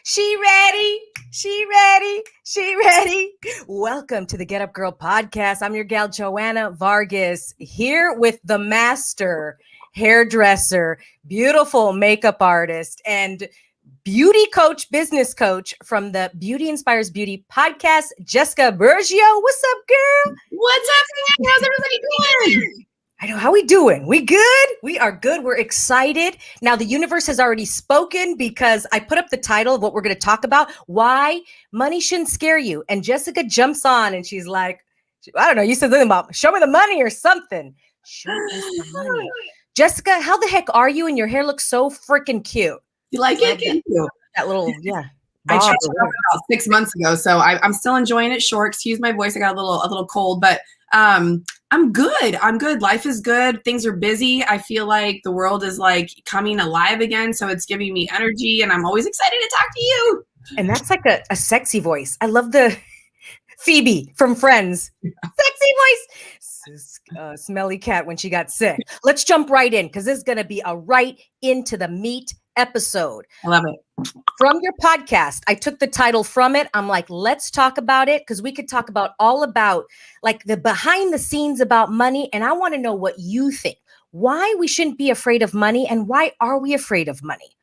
She ready. She ready. She ready. Welcome to the Get Up Girl podcast. I'm your gal, Joanna Vargas, here with the master hairdresser, beautiful makeup artist, and beauty coach, business coach from the Beauty Inspires Beauty podcast, Jessica Burgio. What's up, girl? What's happening? How's everybody doing? I know. How we doing? We good? We are good. We're excited. Now, the universe has already spoken because I put up the title of what we're going to talk about, why money shouldn't scare you. And Jessica jumps on and she's like, I don't know, you said something about show me the money or something. Show us the money. Jessica, how the heck are you? And your hair looks so freaking cute. You like it? Thank you. That little, yeah. I tried it about 6 months ago, so I'm still enjoying it short. Excuse my voice. I got a little cold, but I'm good. I'm good. Life is good. Things are busy. I feel like the world is like coming alive again. So it's giving me energy and I'm always excited to talk to you. And that's like a sexy voice. I love the Phoebe from Friends. Sexy voice. Smelly cat when she got sick. Let's jump right in because this is going to be a right into the meat episode. I love it. From your podcast, I took the title from it. I'm like, let's talk about it because we could talk about all about like the behind the scenes about money. And I want to know what you think, why we shouldn't be afraid of money and why are we afraid of money?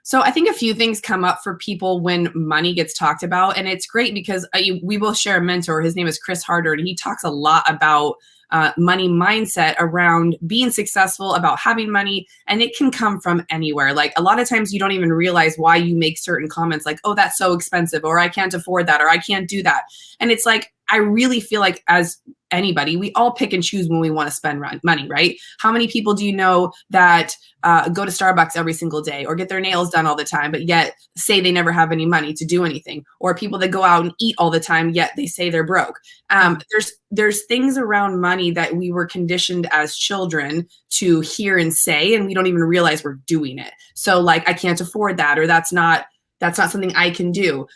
So I think a few things come up for people when money gets talked about. And it's great because we both share a mentor. His name is Chris Harder, and he talks a lot about money mindset around being successful, about having money, and it can come from anywhere. Like a lot of times you don't even realize why you make certain comments like, oh, that's so expensive, or I can't afford that, or I can't do that. And it's like, I really feel like as anybody, we all pick and choose when we want to spend money, right? How many people do you know that go to Starbucks every single day or get their nails done all the time, but yet say they never have any money to do anything? Or people that go out and eat all the time, yet they say they're broke. There's things around money that we were conditioned as children to hear and say, and we don't even realize we're doing it. So like, I can't afford that, or that's not something I can do.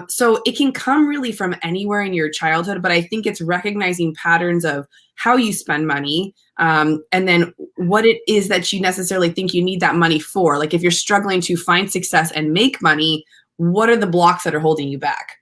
So it can come really from anywhere in your childhood, but I think it's recognizing patterns of how you spend money, and then what it is that you necessarily think you need that money for. Like if you're struggling to find success and make money, what are the blocks that are holding you back?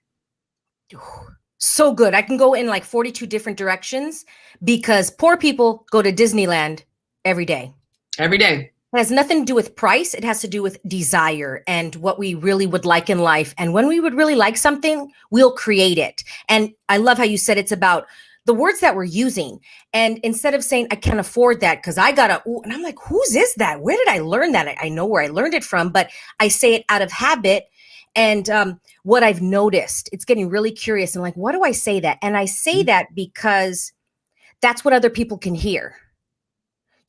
So good. I can go in like 42 different directions because poor people go to Disneyland every day. Every day. It has nothing to do with price. It has to do with desire and what we really would like in life. And when we would really like something, we'll create it. And I love how you said it's about the words that we're using. And instead of saying, I can't afford that because I got and I'm like, whose is that? Where did I learn that? I know where I learned it from, but I say it out of habit. And what I've noticed, it's getting really curious. And like, why do I say that? And I say that because that's what other people can hear.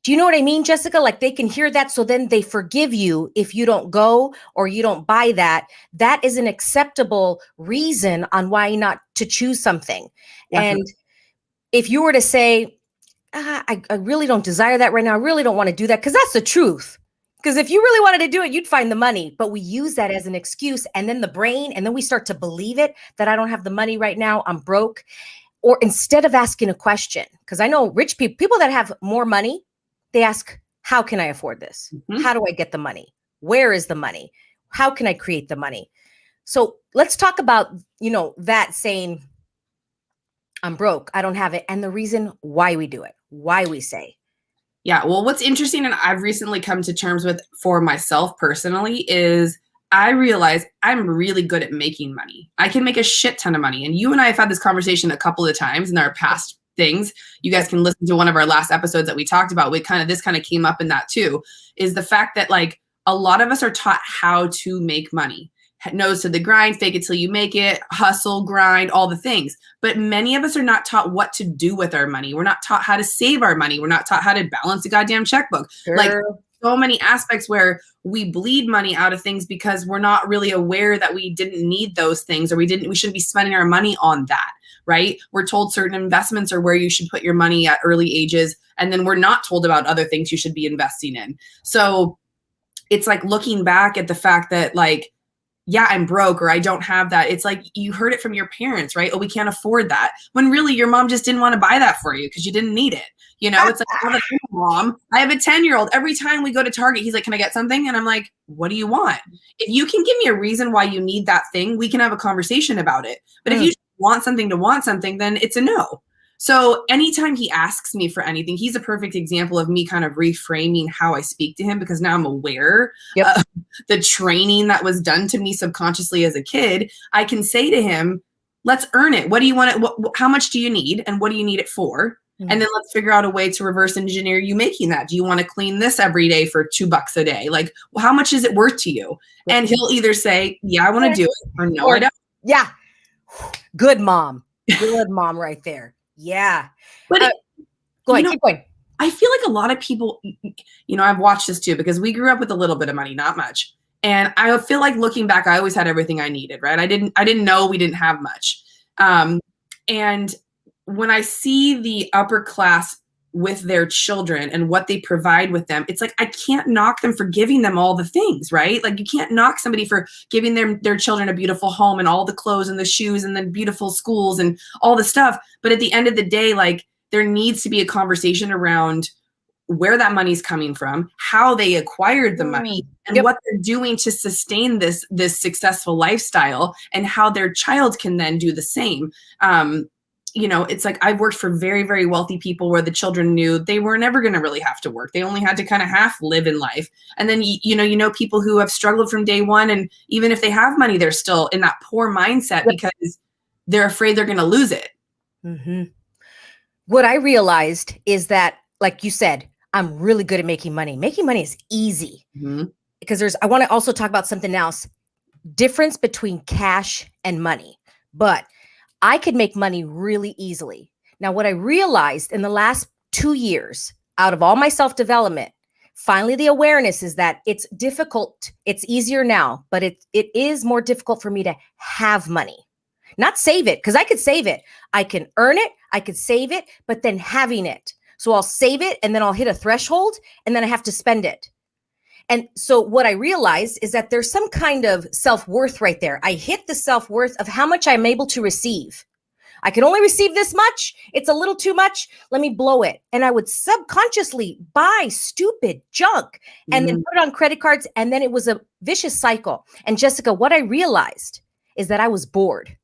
Do you know what I mean, Jessica? Like they can hear that. So then they forgive you if you don't go or you don't buy that. That is an acceptable reason on why not to choose something. Definitely. And if you were to say, I really don't desire that right now. I really don't want to do that because that's the truth. Because if you really wanted to do it, you'd find the money. But we use that as an excuse and then the brain, and then we start to believe it that I don't have the money right now. I'm broke. Or instead of asking a question, because I know rich people that have more money, they ask, how can I afford this? Mm-hmm. How do I get the money? Where is the money? How can I create the money? So let's talk about, that saying, I'm broke, I don't have it. And the reason why we do it, why we say. Yeah. Well, what's interesting, and I've recently come to terms with for myself personally, is I realize I'm really good at making money. I can make a shit ton of money. And you and I have had this conversation a couple of times in our past things. You guys can listen to one of our last episodes that we talked about. This kind of came up in that too, is the fact that like a lot of us are taught how to make money. Nose to the grind, fake it till you make it, hustle, grind, all the things. But many of us are not taught what to do with our money. We're not taught how to save our money. We're not taught how to balance the goddamn checkbook. Sure. Like so many aspects where we bleed money out of things because we're not really aware that we didn't need those things, or we shouldn't be spending our money on that. Right? We're told certain investments are where you should put your money at early ages. And then we're not told about other things you should be investing in. So it's like looking back at the fact that like yeah, I'm broke or I don't have that. It's like you heard it from your parents, right? Oh, we can't afford that. When really your mom just didn't want to buy that for you because you didn't need it. You know, it's like, oh, mom, I have a 10-year-old. Every time we go to Target, he's like, can I get something? And I'm like, what do you want? If you can give me a reason why you need that thing, we can have a conversation about it. But if you want something, then it's a no. So anytime he asks me for anything, he's a perfect example of me kind of reframing how I speak to him, because now I'm aware of the training that was done to me subconsciously as a kid. I can say to him, let's earn it. What do you want it? How much do you need? And what do you need it for? And then let's figure out a way to reverse engineer you making that. Do you want to clean this every day for $2 a day? Like, well, how much is it worth to you? And he'll either say, yeah, I want to do it, or no, I don't. Yeah. Good mom. Good mom right there. Yeah. But go ahead, keep going. I feel like a lot of people, you know, I've watched this too, because we grew up with a little bit of money, not much. And I feel like looking back, I always had everything I needed, right? I didn't know we didn't have much. And when I see the upper class with their children and what they provide with them, it's like, I can't knock them for giving them all the things, right? Like, you can't knock somebody for giving their children a beautiful home and all the clothes and the shoes and the beautiful schools and all the stuff. But at the end of the day, like, there needs to be a conversation around where that money's coming from, how they acquired the money, and what they're doing to sustain this successful lifestyle, and how their child can then do the same. You know, it's like, I've worked for very, very wealthy people where the children knew they were never going to really have to work. They only had to kind of half live in life. And then, you know, people who have struggled from day one, and even if they have money, they're still in that poor mindset because they're afraid they're going to lose it. What I realized is that, like you said, I'm really good at making money. Making money is easy because I want to also talk about something else, difference between cash and money. But I could make money really easily. Now, what I realized in the last 2 years, out of all my self-development, finally the awareness is that it's difficult. It's easier now, but it is more difficult for me to have money. Not save it, because I could save it. I can earn it, I could save it, but then having it. So I'll save it, and then I'll hit a threshold, and then I have to spend it. And so what I realized is that there's some kind of self-worth right there. I hit the self-worth of how much I'm able to receive. I can only receive this much. It's a little too much. Let me blow it. And I would subconsciously buy stupid junk and then put it on credit cards. And then it was a vicious cycle. And Jessica, what I realized is that I was bored.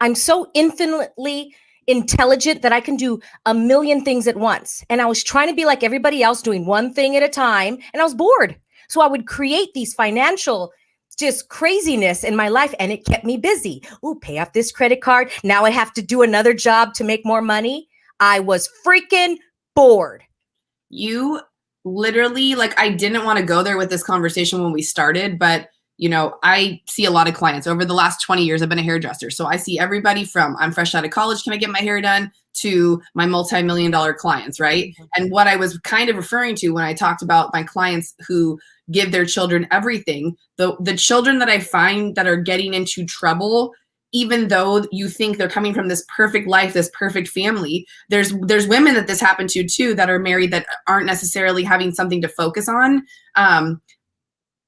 I'm so infinitely intelligent that I can do a million things at once. And I was trying to be like everybody else, doing one thing at a time. And I was bored. So I would create these financial just craziness in my life, and it kept me busy. Oh, pay off this credit card. Now I have to do another job to make more money. I was freaking bored. You literally, like, I didn't want to go there with this conversation when we started, but you know, I see a lot of clients. Over the last 20 years, I've been a hairdresser. So I see everybody from I'm fresh out of college, can I get my hair done, to my multi-million-dollar clients, right? And what I was kind of referring to when I talked about my clients who give their children everything, the children that I find that are getting into trouble, even though you think they're coming from this perfect life, this perfect family, there's women that this happened to too, that are married, that aren't necessarily having something to focus on,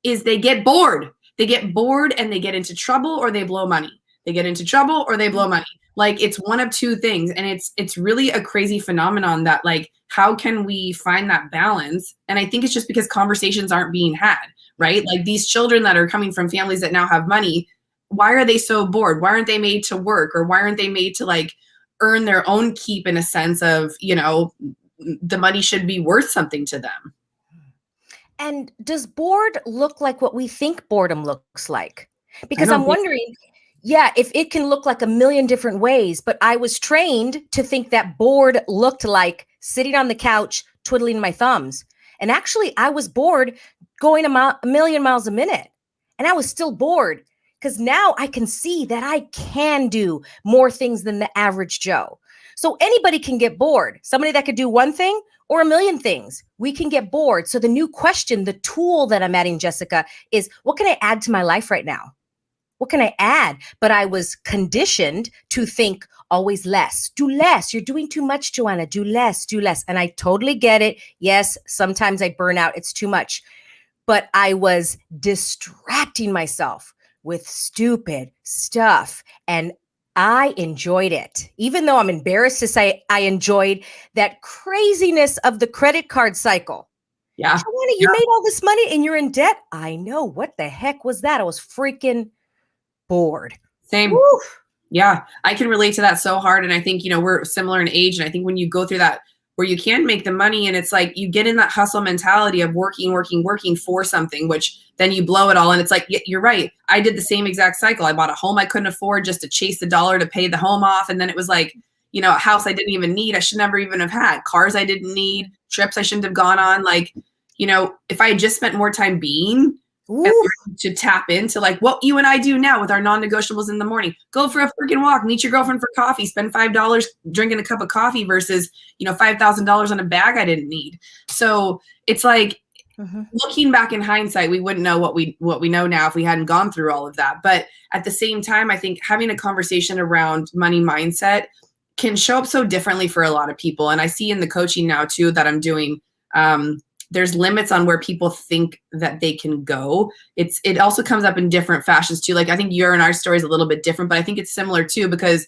is they get bored. They get bored and they get into trouble, or they blow money. They get into trouble or they blow money. Like, it's one of two things. And it's really a crazy phenomenon that, like, how can we find that balance? And I think it's just because conversations aren't being had, right? Like, these children that are coming from families that now have money, why are they so bored? Why aren't they made to work? Or why aren't they made to, like, earn their own keep, in a sense of, you know, the money should be worth something to them? And does bored look like what we think boredom looks like? Because I'm wondering, if it can look like a million different ways, but I was trained to think that bored looked like sitting on the couch, twiddling my thumbs. And actually, I was bored going a million miles a minute. And I was still bored, because now I can see that I can do more things than the average Joe. So anybody can get bored. Somebody that could do one thing or a million things, we can get bored. So the new question, the tool that I'm adding, Jessica, is what can I add to my life right now? What can I add? But I was conditioned to think always less. Do less. You're doing too much, Joanna. Do less, do less. And I totally get it. Yes, sometimes I burn out. It's too much. But I was distracting myself with stupid stuff. And I enjoyed it. Even though I'm embarrassed to say I enjoyed that craziness of the credit card cycle. Yeah. Joanna, you made all this money and you're in debt? I know. What the heck was that? I was freaking bored. Same. Woo. Yeah, I can relate to that so hard. And I think, we're similar in age. And I think when you go through that, where you can make the money and it's like you get in that hustle mentality of working for something, which then you blow it all. And it's like, you're right. I did the same exact cycle. I bought a home I couldn't afford just to chase the dollar to pay the home off. And then it was like, a house I didn't even need. I should never even have had cars I didn't need, trips I shouldn't have gone on. Like, if I had just spent more time being, to tap into like what you and I do now with our non-negotiables in the morning, go for a freaking walk, meet your girlfriend for coffee, spend $5 drinking a cup of coffee versus, $5,000 on a bag I didn't need. So it's like looking back in hindsight, we wouldn't know what we know now if we hadn't gone through all of that. But at the same time, I think having a conversation around money mindset can show up so differently for a lot of people. And I see in the coaching now too, that I'm doing, there's limits on where people think that they can go. It also comes up in different fashions too. Like I think your and our story is a little bit different, but I think it's similar too, because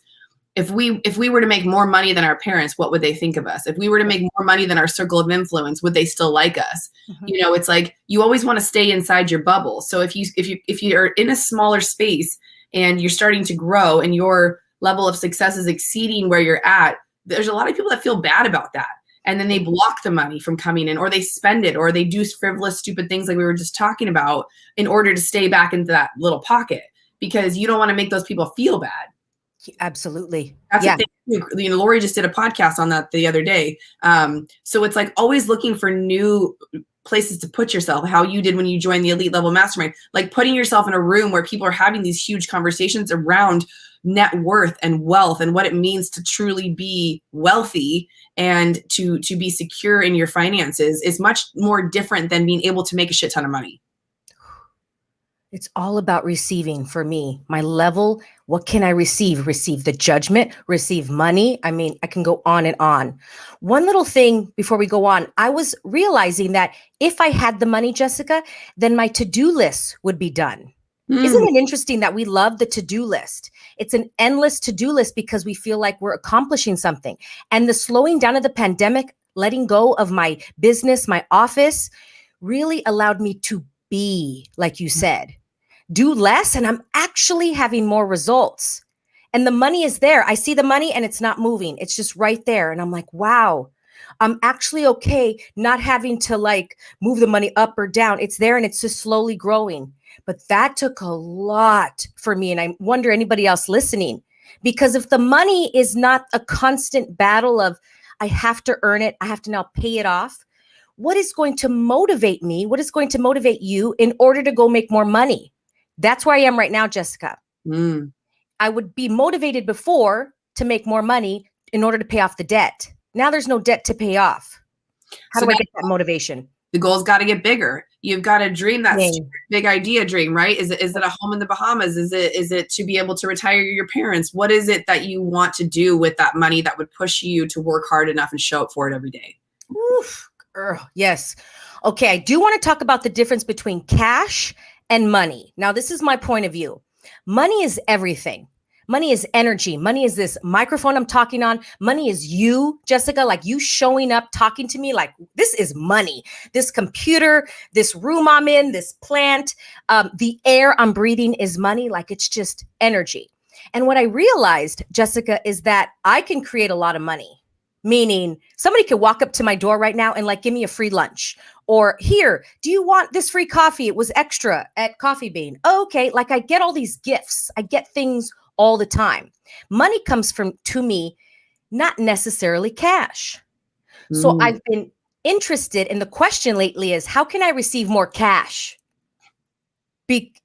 if we were to make more money than our parents, what would they think of us? If we were to make more money than our circle of influence, would they still like us? It's like you always want to stay inside your bubble. So if you're in a smaller space and you're starting to grow and your level of success is exceeding where you're at, there's a lot of people that feel bad about that. And then they block the money from coming in, or they spend it, or they do frivolous, stupid things like we were just talking about in order to stay back into that little pocket, because you don't want to make those people feel bad. Absolutely. That's the thing. Lori just did a podcast on that the other day. So it's like always looking for new places to put yourself, how you did when you joined the elite level mastermind, like putting yourself in a room where people are having these huge conversations around net worth and wealth and what it means to truly be wealthy and to be secure in your finances is much more different than being able to make a shit ton of money. It's all about receiving for me. My level, what can I receive? Receive the judgment, receive money. I mean, I can go on and on. One little thing before we go on, I was realizing that if I had the money, Jessica, then my to-do list would be done. Isn't it interesting that we love the to-do list? It's an endless to-do list because we feel like we're accomplishing something. And the slowing down of the pandemic, letting go of my business, my office, really allowed me to be, like you said, do less, and I'm actually having more results. And the money is there. I see the money and it's not moving. It's just right there. And I'm like, wow, I'm actually okay not having to like move the money up or down. It's there and it's just slowly growing. But that took a lot for me. And I wonder anybody else listening, because if the money is not a constant battle of, I have to earn it, I have to now pay it off, what is going to motivate me? What is going to motivate you in order to go make more money? That's where I am right now, Jessica. I would be motivated before to make more money in order to pay off the debt. Now there's no debt to pay off. How do I get that motivation? The goal's got to get bigger. You've got to dream that big idea dream, right? Is it a home in the Bahamas? Is it to be able to retire your parents? What is it that you want to do with that money that would push you to work hard enough and show up for it every day? Oof, girl, yes. Okay, I do want to talk about the difference between cash and money. Now, this is my point of view. Money is everything. Money is energy. Money is this microphone I'm talking on. Money is you, Jessica, like you showing up, talking to me, like this is money. This computer, this room I'm in, this plant, the air I'm breathing is money. Like it's just energy. And what I realized, Jessica, is that I can create a lot of money. Meaning somebody could walk up to my door right now and like, give me a free lunch. Or here, do you want this free coffee? It was extra at Coffee Bean. Okay, like I get all these gifts. I get things all the time. Money comes to me, not necessarily cash. So I've been interested in the question lately is how can I receive more cash?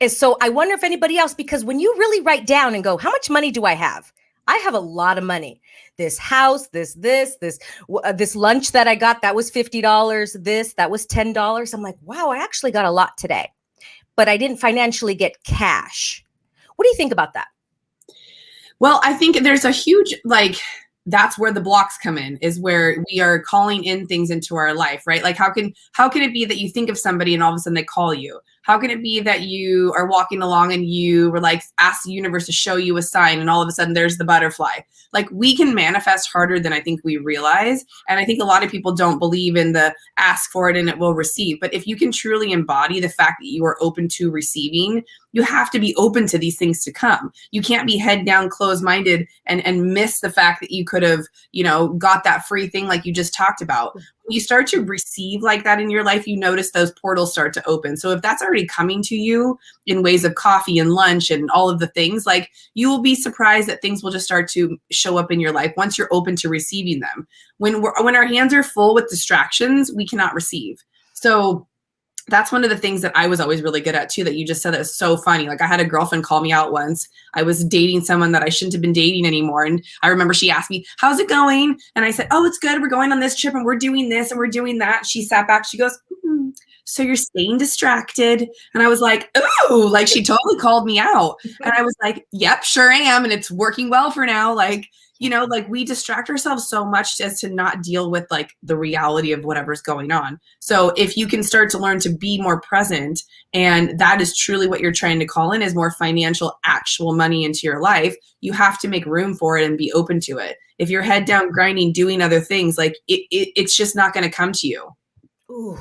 So I wonder if anybody else, because when you really write down and go, how much money do I have? I have a lot of money. This house, this lunch that I got, that was $50. That was $10. I'm like, wow, I actually got a lot today, but I didn't financially get cash. What do you think about that? Well, I think there's a huge, that's where the blocks come in, is where we are calling in things into our life, right? Like how can it be that you think of somebody and all of a sudden they call you? How can it be that you are walking along and you were like, ask the universe to show you a sign and all of a sudden there's the butterfly? Like, we can manifest harder than I think we realize. And I think a lot of people don't believe in the ask for it and it will receive. But if you can truly embody the fact that you are open to receiving, you have to be open to these things to come. You can't be head down, closed-minded and miss the fact that you could have, got that free thing like you just talked about. When you start to receive like that in your life, you notice those portals start to open. So if that's already coming to you in ways of coffee and lunch and all of the things, like, you will be surprised that things will just start to show up in your life once you're open to receiving them. When our hands are full with distractions, we cannot receive. So that's one of the things that I was always really good at too, that you just said. That is so funny. Like, I had a girlfriend call me out once. I was dating someone that I shouldn't have been dating anymore. And I remember she asked me, how's it going? And I said, oh, it's good. We're going on this trip and we're doing this and we're doing that. She sat back. She goes, so you're staying distracted? And I was like, ooh, like, she totally called me out. And I was like, yep, sure am. And it's working well for now. Like, like, we distract ourselves so much as to not deal with like the reality of whatever's going on. So if you can start to learn to be more present, and that is truly what you're trying to call in, is more financial, actual money into your life, you have to make room for it and be open to it. If you're head down grinding, doing other things, like, it's just not going to come to you. Ooh,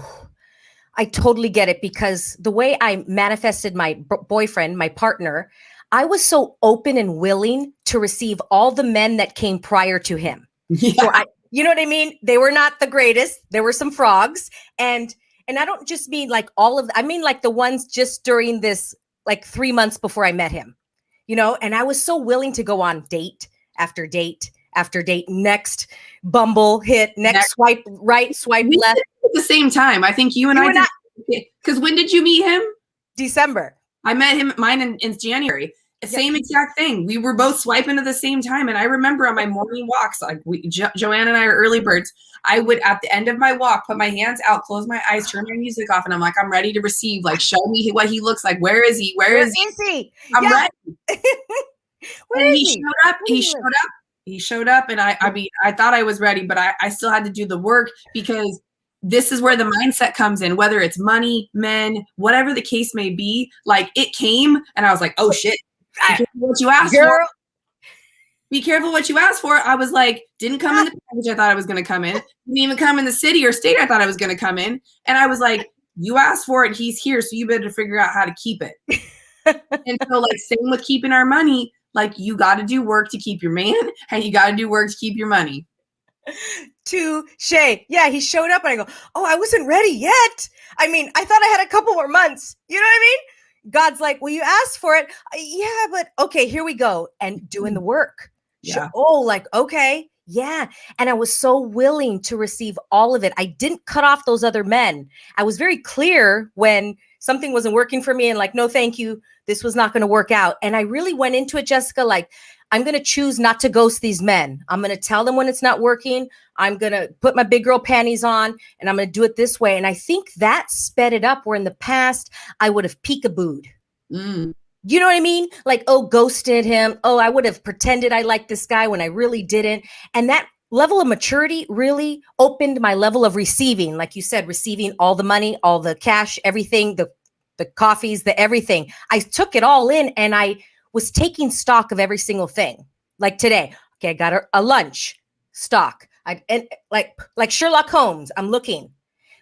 I totally get it, because the way I manifested my boyfriend, my partner, I was so open and willing to receive all the men that came prior to him. Yeah. So you know what I mean? They were not the greatest. There were some frogs. And I don't just mean like all of, I mean like the ones just during this, like 3 months before I met him, and I was so willing to go on date after date after date. Next Bumble hit, next swipe right, swipe left. At the same time, I think you and I did. Because when did you meet him? December. I met him, mine in January. Same exact thing. We were both swiping at the same time. And I remember on my morning walks, like, Joanna and I are early birds. I would, at the end of my walk, put my hands out, close my eyes, turn my music off. And I'm like, I'm ready to receive. Like, show me what he looks like. Where is he? Where is he? I'm ready. Where and is he showed up. He showed up. And I mean, I thought I was ready, but I still had to do the work, because this is where the mindset comes in, whether it's money, men, whatever the case may be. Like, it came and I was like, oh shit. Be careful what you asked for. Be careful what you asked for. I was like, didn't come in the package I thought I was going to come in. Didn't even come in the city or state I thought I was going to come in. And I was like, you asked for it. He's here. So you better figure out how to keep it. And so, like, same with keeping our money. Like, you got to do work to keep your man, and you got to do work to keep your money. Touche. Yeah, he showed up and I go, oh, I wasn't ready yet. I mean, I thought I had a couple more months. You know what I mean? God's like, well, you asked for it. Yeah, but okay, here we go. And doing the work. Yeah. Oh, like, okay. Yeah. And I was so willing to receive all of it. I didn't cut off those other men. I was very clear when something wasn't working for me and like, no, thank you. This was not going to work out. And I really went into it, Jessica, like, I'm going to choose not to ghost these men. I'm going to tell them when it's not working. I'm going to put my big girl panties on and I'm going to do it this way. And I think that sped it up, where in the past I would have peekabooed. You know what I mean? Like, oh, ghosted him. Oh, I would have pretended I liked this guy when I really didn't. And that level of maturity really opened my level of receiving. Like you said, receiving all the money, all the cash, everything, the coffees, the everything. I took it all in and I was taking stock of every single thing. Like today, okay, I got a lunch stock. And like Sherlock Holmes, I'm looking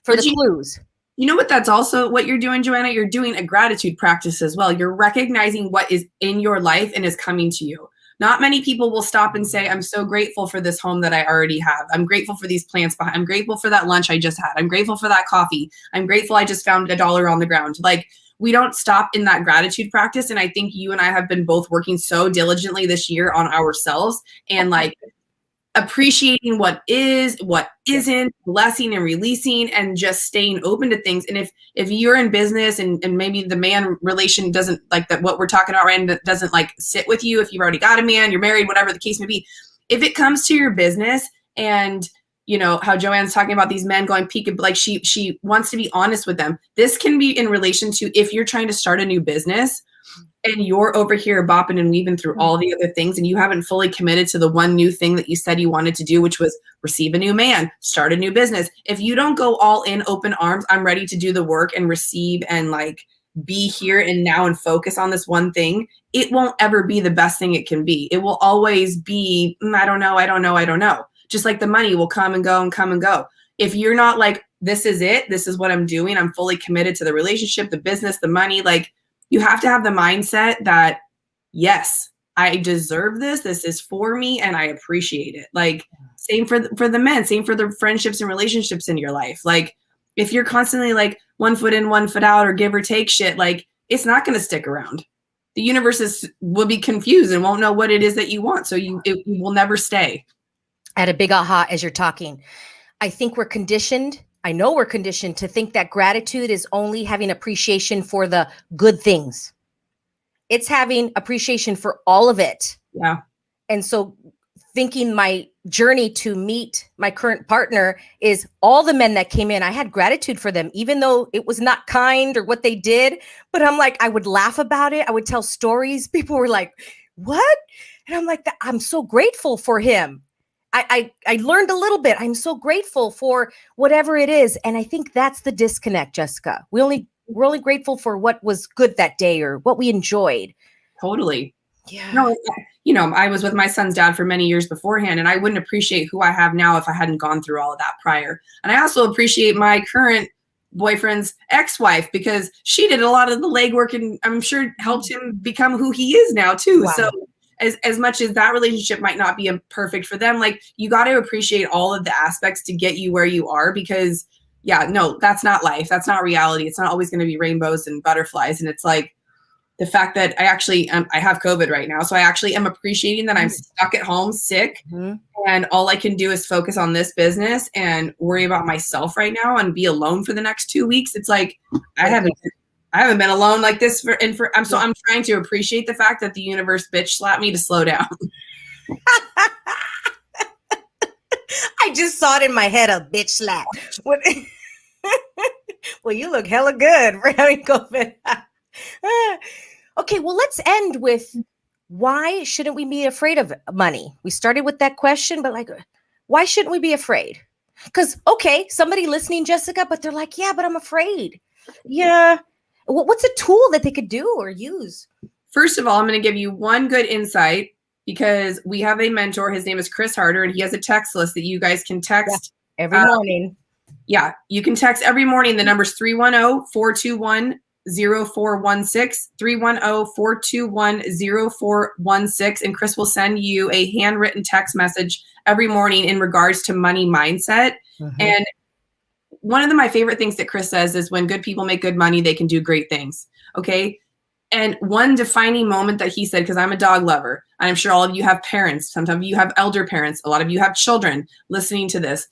for the clues. You know what? That's also what you're doing, Joanna. You're doing a gratitude practice as well. You're recognizing what is in your life and is coming to you. Not many people will stop and say, I'm so grateful for this home that I already have. I'm grateful for these plants behind. I'm grateful for that lunch I just had. I'm grateful for that coffee. I'm grateful I just found $1 on the ground. Like, we don't stop in that gratitude practice. And I think you and I have been both working so diligently this year on ourselves and like appreciating what is, what isn't, blessing and releasing, and just staying open to things. And if you're in business and maybe the man relation doesn't like that, what we're talking about right now doesn't like sit with you, if you've already got a man, you're married, whatever the case may be, if it comes to your business and you know, how Joanne's talking about these men going peek, like she wants to be honest with them. This can be in relation to if you're trying to start a new business and you're over here bopping and weaving through all the other things and you haven't fully committed to the one new thing that you said you wanted to do, which was receive a new man, start a new business. If you don't go all in, open arms, I'm ready to do the work and receive and like be here and now and focus on this one thing, it won't ever be the best thing it can be. It will always be, I don't know. Just like the money will come and go and come and go. If you're not like, this is it, this is what I'm doing, I'm fully committed to the relationship, the business, the money, like you have to have the mindset that, yes, I deserve this. This is for me and I appreciate it. Like same for the men, same for the friendships and relationships in your life. Like if you're constantly like 1 foot in, 1 foot out or give or take shit, like it's not going to stick around. The universe will be confused and won't know what it is that you want. So it will never stay. I had a big aha as you're talking. I think we're conditioned. I know we're conditioned to think that gratitude is only having appreciation for the good things. It's having appreciation for all of it. Yeah. And so thinking my journey to meet my current partner is all the men that came in, I had gratitude for them, even though it was not kind or what they did. But I'm like, I would laugh about it. I would tell stories. People were like, what? And I'm like, I'm so grateful for him. I learned a little bit. I'm so grateful for whatever it is. And I think that's the disconnect, Jessica. We're only grateful for what was good that day or what we enjoyed. Totally. Yeah. No, I was with my son's dad for many years beforehand, and I wouldn't appreciate who I have now if I hadn't gone through all of that prior. And I also appreciate my current boyfriend's ex-wife because she did a lot of the legwork and I'm sure helped him become who he is now too. Wow. So as much as that relationship might not be perfect for them, like you got to appreciate all of the aspects to get you where you are because that's not life. That's not reality. It's not always going to be rainbows and butterflies. And it's like the fact that I actually, I have COVID right now. So I actually am appreciating that I'm stuck at home sick and all I can do is focus on this business and worry about myself right now and be alone for the next 2 weeks. It's like, I haven't been alone like this I'm trying to appreciate the fact that the universe bitch slapped me to slow down. I just saw it in my head, a bitch slap. Well, you look hella good for having COVID. Okay, well, let's end with why shouldn't we be afraid of money? We started with that question, but like, why shouldn't we be afraid? Because, okay, somebody listening, Jessica, but they're like, yeah, but I'm afraid. Yeah. What's a tool that they could do or use? First of all, I'm going to give you one good insight because we have a mentor. His name is Chris Harder, and he has a text list that you guys can text every morning. Yeah, you can text every morning. The number's 310-421-0416, 310-421-0416, and Chris will send you a handwritten text message every morning in regards to money mindset. And one of my favorite things that Chris says is when good people make good money, they can do great things. Okay. And one defining moment that he said, because I'm a dog lover, and I'm sure all of you have parents, sometimes you have elder parents, a lot of you have children listening to this.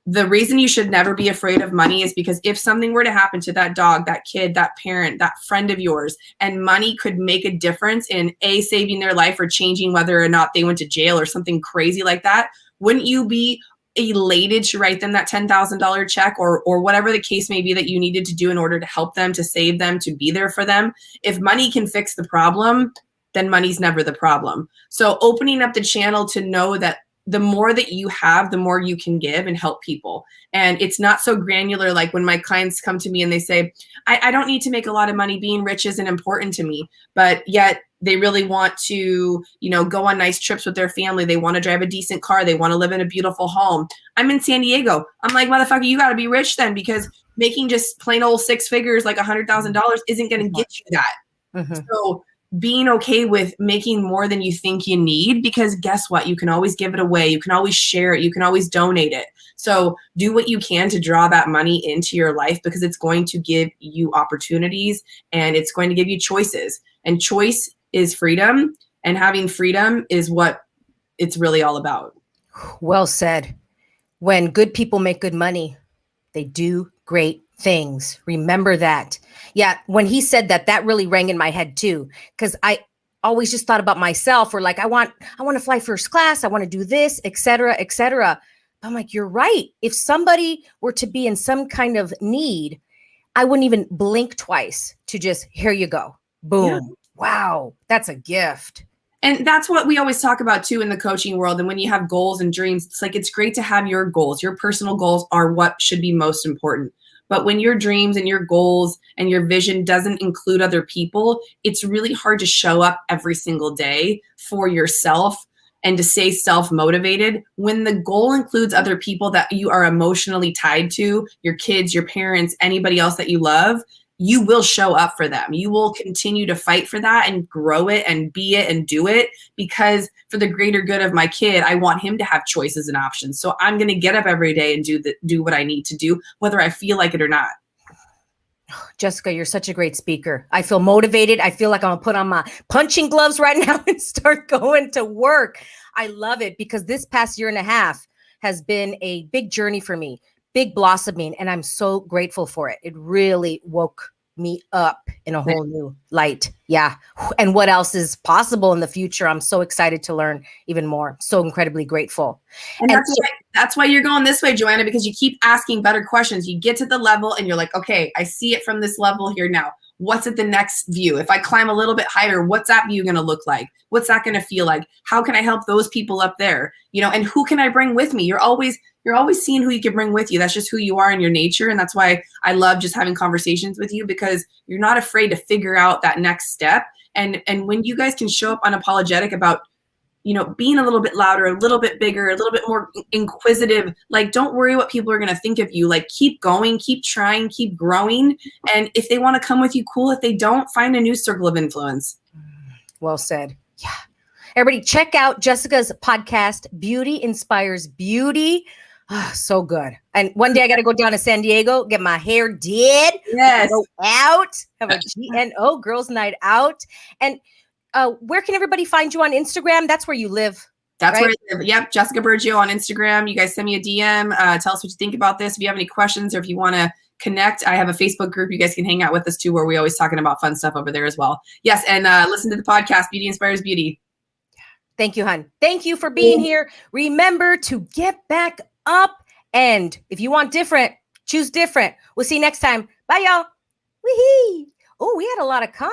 The reason you should never be afraid of money is because if something were to happen to that dog, that kid, that parent, that friend of yours, and money could make a difference in saving their life or changing whether or not they went to jail or something crazy like that, wouldn't you be elated to write them that $10,000 check or whatever the case may be that you needed to do in order to help them, to save them, to be there for them? If money can fix the problem, then money's never the problem. So opening up the channel to know that the more that you have, the more you can give and help people. And it's not so granular. Like when my clients come to me and they say, I don't need to make a lot of money. Being rich isn't important to me, but yet they really want to, go on nice trips with their family. They want to drive a decent car. They want to live in a beautiful home. I'm in San Diego. I'm like, motherfucker, you got to be rich then, because making just plain old 6 figures, like $100,000 isn't going to get you that. So being okay with making more than you think you need, because guess what? You can always give it away. You can always share it. You can always donate it. So do what you can to draw that money into your life, because it's going to give you opportunities and it's going to give you choices. And choice is freedom, and having freedom is what it's really all about. Well said. When good people make good money, they do great things. Remember that. Yeah. When he said that, that really rang in my head too, because I always just thought about myself, or like, I want to fly first class. I want to do this, et cetera, et cetera. I'm like, you're right. If somebody were to be in some kind of need, I wouldn't even blink twice to just, here you go. Boom. Yeah. Wow. That's a gift. And that's what we always talk about too in the coaching world. And when you have goals and dreams, it's like, it's great to have your goals. Your personal goals are what should be most important. But when your dreams and your goals and your vision doesn't include other people, it's really hard to show up every single day for yourself and to stay self-motivated. When the goal includes other people that you are emotionally tied to, your kids, your parents, anybody else that you love, you will show up for them. You will continue to fight for that and grow it and be it and do it, because for the greater good of my kid, I want him to have choices and options. So I'm going to get up every day and do what I need to do, whether I feel like it or not. Jessica, you're such a great speaker. I feel motivated. I feel like I'm gonna put on my punching gloves right now and start going to work. I love it, because this past year and a half has been a big journey for me, big blossoming, and I'm so grateful for it. It really woke me up in a whole new light. Yeah. And what else is possible in the future? I'm so excited to learn even more. So incredibly grateful. And that's why you're going this way, Joanna, because you keep asking better questions. You get to the level and you're like, okay, I see it from this level here now. What's at the next view? If I climb a little bit higher, what's that view going to look like? What's that going to feel like? How can I help those people up there? You know, and who can I bring with me? You're always seeing who you can bring with you. That's just who you are in your nature. And that's why I love just having conversations with you, because you're not afraid to figure out that next step. And when you guys can show up unapologetic about, you know, being a little bit louder, a little bit bigger, a little bit more inquisitive, like, don't worry what people are going to think of you. Like, keep going, keep trying, keep growing. And if they want to come with you, cool. If they don't, find a new circle of influence. Well said. Yeah. Everybody check out Jessica's podcast, Beauty Inspires Beauty. Oh, so good. And one day I got to go down to San Diego, get my hair did. Yes. Go out, have a GNO Girls Night Out. And where can everybody find you on Instagram? That's where you live. That's right? where I live. Yep. Jessica Burgio on Instagram. You guys send me a DM. Tell us what you think about this. If you have any questions or if you want to connect, I have a Facebook group. You guys can hang out with us too, where we always talking about fun stuff over there as well. Yes. And listen to the podcast, Beauty Inspires Beauty. Thank you, hon. Thank you for being here. Remember to get back up. And if you want different, choose different. We'll see you next time. Bye, y'all. Wee-hee. Oh, we had a lot of comments.